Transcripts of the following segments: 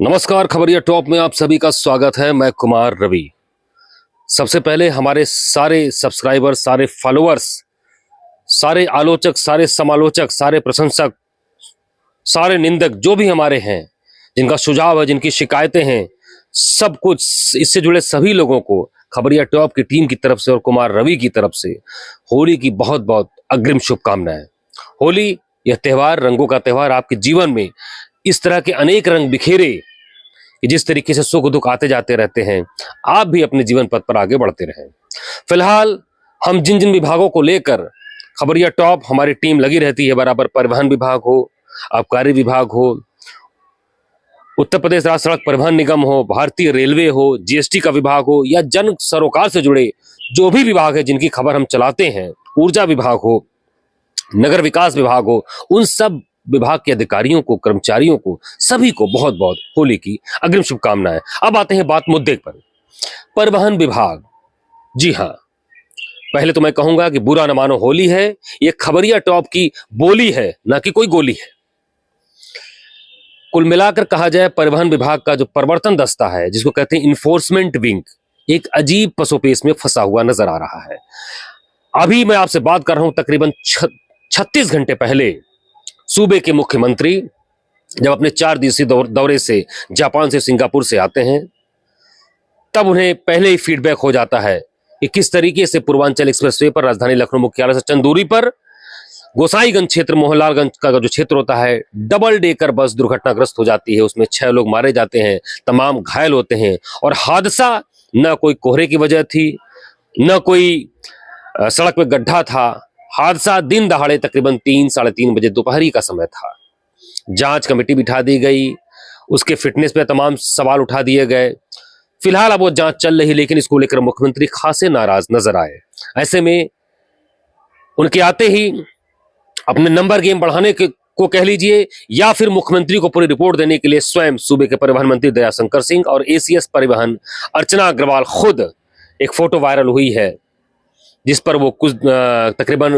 नमस्कार, खबरिया टॉप में आप सभी का स्वागत है। मैं कुमार रवि। सबसे पहले हमारे सारे सब्सक्राइबर, सारे फॉलोअर्स, सारे आलोचक, सारे समालोचक, सारे प्रशंसक, सारे निंदक जो भी हमारे हैं, जिनका सुझाव है, जिनकी शिकायतें हैं, सब कुछ इससे जुड़े सभी लोगों को खबरिया टॉप की टीम की तरफ से और कुमार रवि की तरफ से होली की बहुत बहुत अग्रिम शुभकामनाएं। होली यह त्यौहार, रंगों का त्यौहार, आपके जीवन में इस तरह के अनेक रंग बिखेरे कि जिस तरीके से सुख दुख आते जाते रहते हैं, आप भी अपने जीवन पथ पर आगे बढ़ते रहें। फिलहाल हम जिन जिन विभागों को लेकर खबरिया टॉप हमारी टीम लगी रहती है, बराबर परिवहन विभाग हो, आबकारी विभाग हो, उत्तर प्रदेश राज्य सड़क परिवहन निगम हो, भारतीय रेलवे हो, जीएसटी का विभाग हो, या जन सरोकार से जुड़े जो भी विभाग है जिनकी खबर हम चलाते हैं, ऊर्जा विभाग हो, नगर विकास विभाग हो, उन सब विभाग के अधिकारियों को, कर्मचारियों को, सभी को बहुत बहुत होली की अग्रिम शुभकामनाएं। अब आते हैं बात मुद्दे पर। परिवहन विभाग, जी हां, पहले तो मैं कहूंगा कि बुरा न मानो, होली है, यह खबरिया टॉप की बोली है, ना कि कोई गोली है। कुल मिलाकर कहा जाए, परिवहन विभाग का जो प्रवर्तन दस्ता है, जिसको कहते हैं इन्फोर्समेंट विंग, एक अजीब पसोपेश में फंसा हुआ नजर आ रहा है। अभी मैं आपसे बात कर रहा हूं, तकरीबन 36 घंटे पहले सूबे के मुख्यमंत्री जब अपने 4 दिवसीय दौरे से जापान से, सिंगापुर से आते हैं, तब उन्हें पहले ही फीडबैक हो जाता है कि किस तरीके से पूर्वांचल एक्सप्रेसवे पर, राजधानी लखनऊ मुख्यालय से चंद दूरी पर, गोसाईगंज क्षेत्र, मोहनलालगंज का जो क्षेत्र होता है, डबल डेकर बस दुर्घटनाग्रस्त हो जाती है। उसमें 6 लोग मारे जाते हैं, तमाम घायल होते हैं। और हादसा न कोई कोहरे की वजह थी, न कोई सड़क में गड्ढा था। हादसा दिन दहाड़े तकरीबन 3-3:30 बजे दोपहरी का समय था। जांच कमेटी बिठा दी गई, उसके फिटनेस पे तमाम सवाल उठा दिए गए। फिलहाल अब वो जांच चल रही, लेकिन इसको लेकर मुख्यमंत्री खासे नाराज नजर आए। ऐसे में उनके आते ही अपने नंबर गेम बढ़ाने को कह लीजिए, या फिर मुख्यमंत्री को पूरी रिपोर्ट देने के लिए स्वयं सूबे के परिवहन मंत्री दयाशंकर सिंह और एसीएस परिवहन अर्चना अग्रवाल खुद, एक फोटो वायरल हुई है जिस पर वो कुछ तकरीबन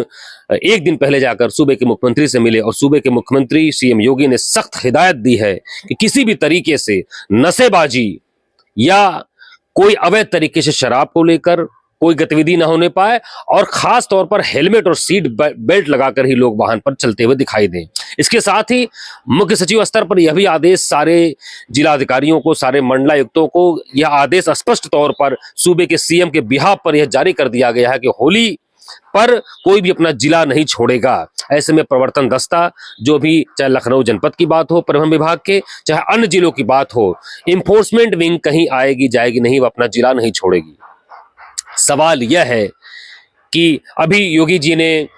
1 दिन पहले जाकर सूबे के मुख्यमंत्री से मिले, और सूबे के मुख्यमंत्री सीएम योगी ने सख्त हिदायत दी है कि किसी भी तरीके से नशेबाजी या कोई अवैध तरीके से शराब को लेकर कोई गतिविधि ना होने पाए, और खास तौर पर हेलमेट और सीट बेल्ट लगाकर ही लोग वाहन पर चलते हुए दिखाई दें। इसके साथ ही मुख्य सचिव स्तर पर यह भी आदेश सारे जिलाधिकारियों को, सारे मंडलायुक्तों को यह आदेश स्पष्ट तौर पर सूबे के सीएम के बिहाफ पर यह जारी कर दिया गया है कि होली पर कोई भी अपना जिला नहीं छोड़ेगा। ऐसे में प्रवर्तन दस्ता जो भी, चाहे लखनऊ जनपद की बात हो परिवहन विभाग के, चाहे अन्य जिलों की बात हो, इंफोर्समेंट विंग कहीं आएगी जाएगी नहीं, वह अपना जिला नहीं छोड़ेगी। सवाल यह है कि अभी योगी जी ने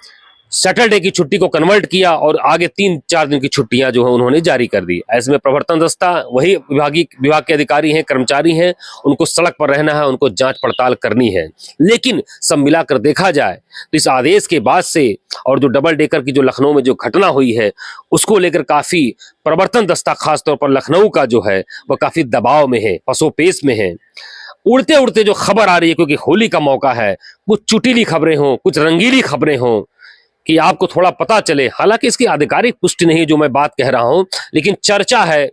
सैटरडे की छुट्टी को कन्वर्ट किया और आगे 3-4 दिन की छुट्टियां जो है उन्होंने जारी कर दी। ऐसे में प्रवर्तन दस्ता, वही विभाग के अधिकारी हैं, कर्मचारी हैं, उनको सड़क पर रहना है, उनको जांच पड़ताल करनी है। लेकिन सब मिलाकर देखा जाए तो इस आदेश के बाद से, और जो डबल डेकर की जो लखनऊ में जो घटना हुई है, उसको लेकर काफी प्रवर्तन दस्ता खासतौर पर लखनऊ का जो है वह काफी दबाव में है, पसोपेश में है। उड़ते उड़ते जो खबर आ रही है, क्योंकि होली का मौका है, कुछ चुटीली खबरें हों, कुछ रंगीली खबरें हों, कि आपको थोड़ा पता चले। हालांकि इसकी आधिकारिक पुष्टि नहीं जो मैं बात कह रहा हूं, लेकिन चर्चा है,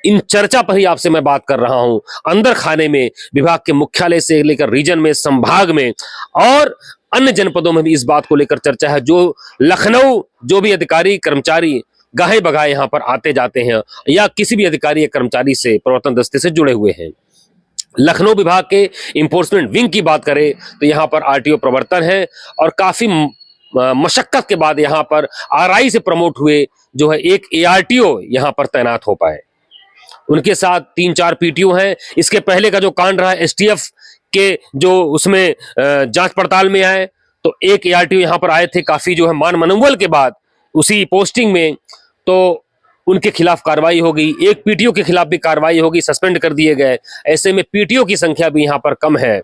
इन चर्चा पर ही आपसे मैं बात कर रहा हूं। अंदर खाने में, विभाग के मुख्यालय से लेकर रीजन में, संभाग में और अन्य जनपदों में भी इस बात को लेकर चर्चा है। जो लखनऊ जो भी अधिकारी कर्मचारी गाहे बगाए यहां पर आते जाते हैं, या किसी भी अधिकारी या कर्मचारी से, प्रवर्तन दस्ते से जुड़े हुए हैं, लखनऊ विभाग के इंफोर्समेंट विंग की बात करें तो यहां पर आरटीओ प्रवर्तन है, और काफी मशक्कत के बाद यहां पर आरआई से प्रमोट हुए जो है एक एआरटीओ यहां पर तैनात हो पाए। उनके साथ 3-4 पीटीओ हैं। इसके पहले का जो कांड रहा एसटीएफ के, जो उसमें जांच पड़ताल में आए, तो एक एआरटीओ यहां पर आए थे, काफी जो है मान मनोबल के बाद उसी पोस्टिंग में, तो उनके खिलाफ कार्रवाई हो गई। एक पीटीओ के खिलाफ भी कार्रवाई होगी, सस्पेंड कर दिए गए। ऐसे में पीटीओ की संख्या भी यहां पर कम है,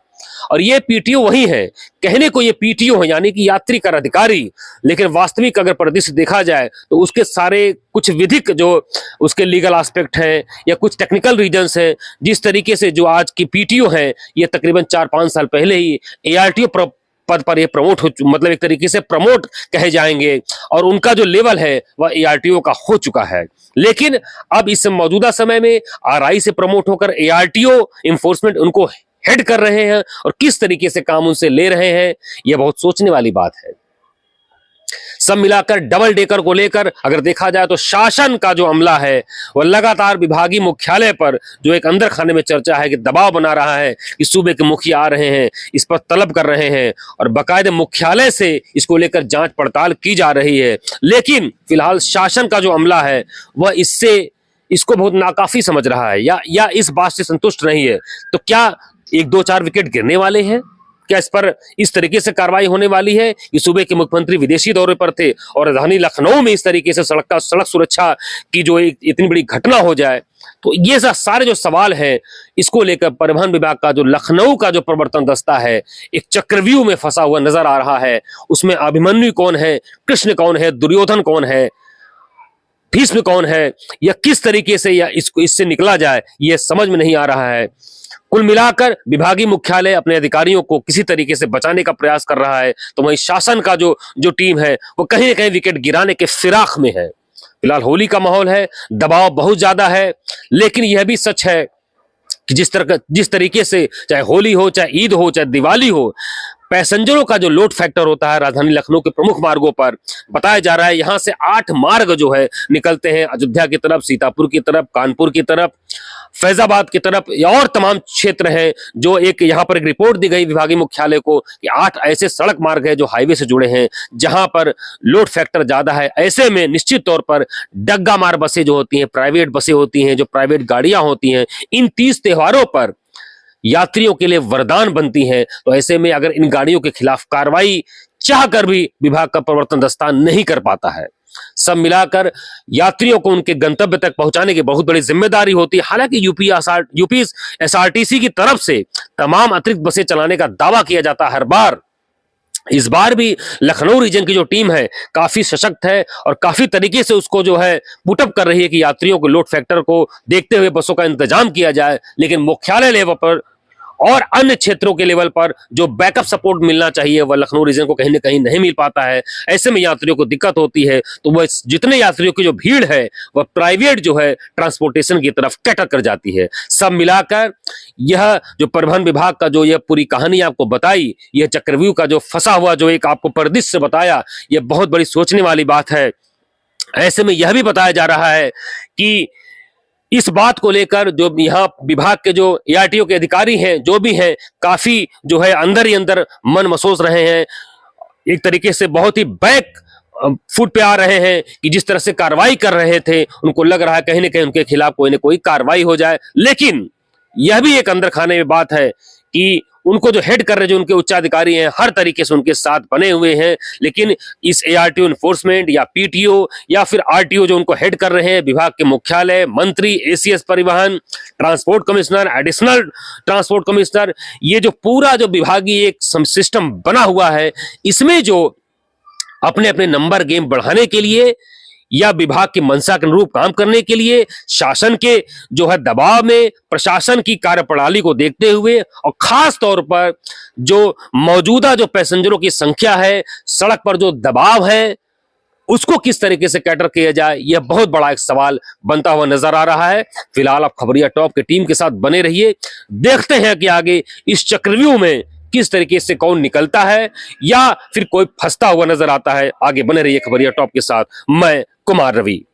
और ये पीटीओ वही है, कहने को ये पीटीओ है, यानी कि यात्री कर अधिकारी, लेकिन वास्तविक अगर परिदृश्य देखा जाए तो उसके सारे कुछ विधिक जो उसके लीगल एस्पेक्ट हैं या कुछ टेक्निकल रीजंस हैं। जिस तरीके से जो आज की पीटीओ है, ये तकरीबन 4-5 साल पहले ही एआरटीओ पद पर ये प्रमोट हो, मतलब एक तरीके से प्रमोट कहे जाएंगे, और उनका जो लेवल है वह एआरटीओ का हो चुका है। लेकिन अब इस मौजूदा समय में आरआई से प्रमोट होकर एआरटीओ इन्फोर्समेंट उनको हेड कर रहे हैं और किस तरीके से काम उनसे ले रहे हैं, यह बहुत सोचने वाली बात है। सब मिलाकर डबल डेकर को लेकर अगर देखा जाए तो शासन का जो अमला है वह लगातार विभागीय मुख्यालय पर जो एक अंदर खाने में चर्चा है कि दबाव बना रहा है कि सूबे के मुखिया आ रहे हैं, इस पर तलब कर रहे हैं और बाकायदे मुख्यालय से इसको लेकर जांच पड़ताल की जा रही है। लेकिन फिलहाल शासन का जो अमला है वह इसको बहुत नाकाफी समझ रहा है या इस बात से संतुष्ट नहीं है। तो क्या 1-2-4 विकेट गिरने वाले हैं? क्या इस पर इस तरीके से कार्रवाई होने वाली है कि सूबे के मुख्यमंत्री विदेशी दौरे पर थे और राजधानी लखनऊ में इस तरीके से सड़क सुरक्षा की जो एक इतनी बड़ी घटना हो जाए? तो ये सारे जो सवाल हैं इसको लेकर परिवहन विभाग का जो लखनऊ का जो प्रवर्तन दस्ता है एक चक्रव्यूह में फंसा हुआ नजर आ रहा है। उसमें अभिमन्यु कौन है, कृष्ण कौन है, दुर्योधन कौन है, भीष्म कौन है, या किस तरीके से या इससे निकला जाए यह समझ में नहीं आ रहा है। कुल मिलाकर विभागीय मुख्यालय अपने अधिकारियों को किसी तरीके से बचाने का प्रयास कर रहा है, तो वहीं शासन का जो टीम है वो कहीं ना कहीं विकेट गिराने के फिराक में है। फिलहाल होली का माहौल है, दबाव बहुत ज्यादा है, लेकिन यह भी सच है कि जिस तरीके से चाहे होली हो, चाहे ईद हो, चाहे दिवाली हो, पैसेंजरों का जो लोड फैक्टर होता है राजधानी लखनऊ के प्रमुख मार्गों पर बताया जा रहा है यहां से 8 मार्ग जो है निकलते हैं अयोध्या की तरफ, सीतापुर की तरफ, कानपुर की तरफ, फैजाबाद की तरफ और तमाम क्षेत्र हैं। जो एक यहां पर एक रिपोर्ट दी गई विभागीय मुख्यालय को कि 8 ऐसे सड़क मार्ग है जो हाईवे से जुड़े हैं जहां पर लोड फैक्टर ज्यादा है। ऐसे में निश्चित तौर पर डग्गा मार बसें जो होती हैं, प्राइवेट बसें होती हैं, जो प्राइवेट गाड़ियां होती हैं, इन 30 त्योहारों पर यात्रियों के लिए वरदान बनती हैं। तो ऐसे में अगर इन गाड़ियों के खिलाफ कार्रवाई चाहकर भी विभाग का प्रवर्तन दस्ता नहीं कर पाता है, सब मिलाकर यात्रियों को उनके गंतव्य तक पहुंचाने की बहुत बड़ी जिम्मेदारी होती है। हालांकि यूपी एसआरटीसी की तरफ से तमाम अतिरिक्त बसें चलाने का दावा किया जाता है हर बार। इस बार भी लखनऊ रीजन की जो टीम है काफी सशक्त है और काफी तरीके से उसको जो है पुटअप कर रही है कि यात्रियों के लोड फैक्टर को देखते हुए बसों का इंतजाम किया जाए। लेकिन मुख्यालय लेवल पर और अन्य क्षेत्रों के लेवल पर जो बैकअप सपोर्ट मिलना चाहिए वह लखनऊ रीजन को कहीं ना कहीं नहीं मिल पाता है। ऐसे में यात्रियों को दिक्कत होती है, तो वह जितने यात्रियों की जो भीड़ है वह प्राइवेट जो है ट्रांसपोर्टेशन की तरफ कैटर कर जाती है। सब मिलाकर यह जो परिवहन विभाग का जो यह पूरी कहानी आपको बताई, यह चक्रव्यूह का जो फंसा हुआ जो एक आपको परिदृश्य बताया, यह बहुत बड़ी सोचने वाली बात है। ऐसे में यह भी बताया जा रहा है कि इस बात को लेकर जो यहाँ विभाग के जो एआरटीओ के अधिकारी हैं जो भी हैं काफी जो है अंदर ही अंदर मन महसूस रहे हैं, एक तरीके से बहुत ही बैक फुट पे आ रहे हैं कि जिस तरह से कार्रवाई कर रहे थे उनको लग रहा है कहीं ना कहीं उनके खिलाफ कोई ना कोई कार्रवाई हो जाए। लेकिन यह भी एक अंदर खाने में बात है कि उनको जो हेड कर रहे जो उनके उच्चाधिकारी हैं हर तरीके से उनके साथ बने हुए हैं, लेकिन इस एआरटीओ इन्फोर्समेंट या पीटीओ या फिर आरटीओ जो उनको हेड कर रहे हैं, विभाग के मुख्यालय, मंत्री, एसीएस परिवहन, transport commissioner, additional transport commissioner, ये जो पूरा जो विभागीय एक सिस्टम बना हुआ है, इसमें जो अपने अपने नंबर गेम बढ़ाने के लिए या विभाग की मंशा के अनुरूप काम करने के लिए शासन के जो है दबाव में प्रशासन की कार्यप्रणाली को देखते हुए और खास तौर पर जो मौजूदा जो पैसेंजरों की संख्या है, सड़क पर जो दबाव है, उसको किस तरीके से कैटर किया जाए, यह बहुत बड़ा एक सवाल बनता हुआ नजर आ रहा है। फिलहाल आप खबरिया टॉप की टीम के साथ बने रहिए, देखते हैं कि आगे इस चक्रव्यूह में किस तरीके से कौन निकलता है या फिर कोई फंसता हुआ नजर आता है। आगे बने रहिए खबरिया टॉप के साथ। मैं कुमार रवि।